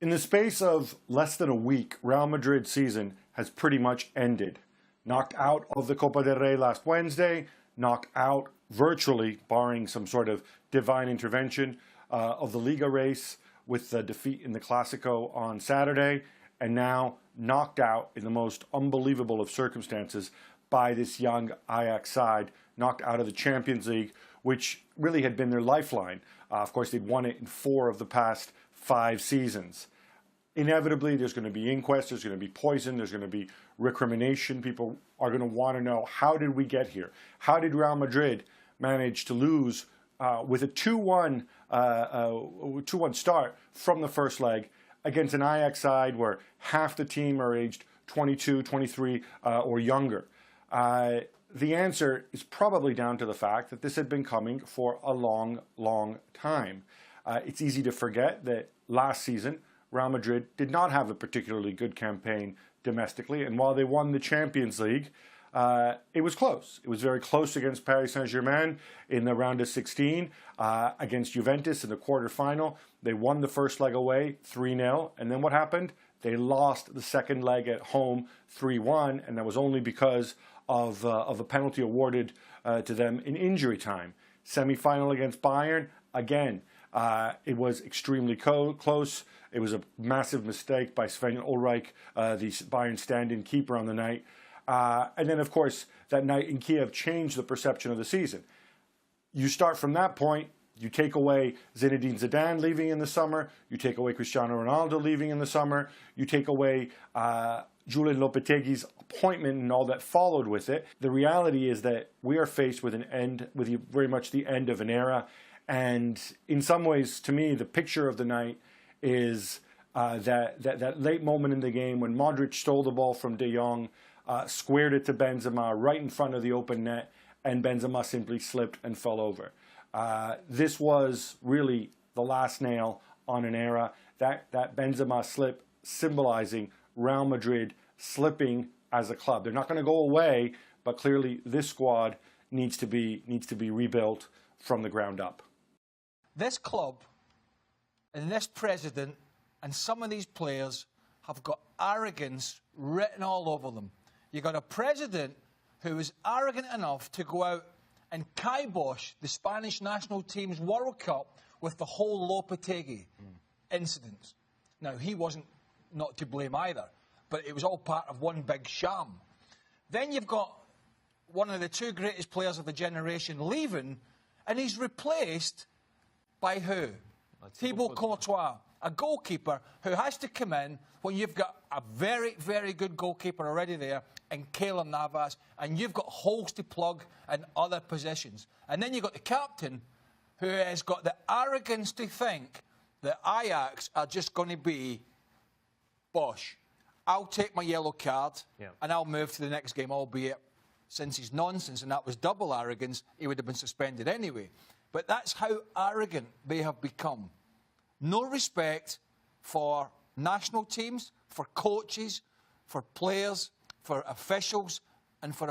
In the space of less than a week, Real Madrid's season has pretty much ended. Knocked out of the Copa del Rey last Wednesday, knocked out virtually, barring some sort of divine intervention, of the Liga race with the defeat in the Clásico on Saturday, and now knocked out in the most unbelievable of circumstances by this young Ajax side, knocked out of the Champions League, which really had been their lifeline. Of course, they'd won it in 4 of the past 5 seasons. Inevitably, there's going to be inquests, there's going to be poison, there's going to be recrimination. People are going to want to know, how did we get here? How did Real Madrid manage to lose with a 2-1 start from the first leg against an Ajax side where half the team are aged 22, 23 or younger? The answer is probably down to the fact that this had been coming for a long, long time. It's easy to forget that last season, Real Madrid did not have a particularly good campaign domestically, and while they won the Champions League, it was close. It was very close against Paris Saint-Germain in the round of 16, against Juventus in the quarterfinal. They won the first leg away 3-0, and then what happened? They lost the second leg at home 3-1, and that was only because of a penalty awarded to them in injury time. Semi-final against Bayern, again, it was extremely close. It was a massive mistake by Sven Ulreich, the Bayern stand-in keeper on the night. And then, of course, that night in Kiev changed the perception of the season. You start from that point, you take away Zinedine Zidane leaving in the summer, you take away Cristiano Ronaldo leaving in the summer, you take away Julen Lopetegui's appointment and all that followed with it. The reality is that we are faced with very much the end of an era. And in some ways, to me, the picture of the night is that late moment in the game when Modric stole the ball from De Jong, squared it to Benzema right in front of the open net, and Benzema simply slipped and fell over. This was really the last nail on an era. That Benzema slip symbolizing Real Madrid slipping as a club. They're not going to go away, but clearly this squad needs to be rebuilt from the ground up. This club and this president and some of these players have got arrogance written all over them. You've got a president who is arrogant enough to go out and kibosh the Spanish national team's World Cup with the whole Lopetegui incident. Now, he wasn't not to blame either, but it was all part of one big sham. Then you've got one of the 2 greatest players of the generation leaving, and he's replaced by who? Thibaut Courtois, a goalkeeper who has to come in when you've got a very, very good goalkeeper already there in Keylor Navas, and you've got holes to plug in other positions. And then you've got the captain who has got the arrogance to think that Ajax are just going to be, bosh, I'll take my yellow card and I'll move to the next game, albeit since he's nonsense and that was double arrogance, he would have been suspended anyway. But that's how arrogant they have become. No respect for national teams, for coaches, for players, for officials, and for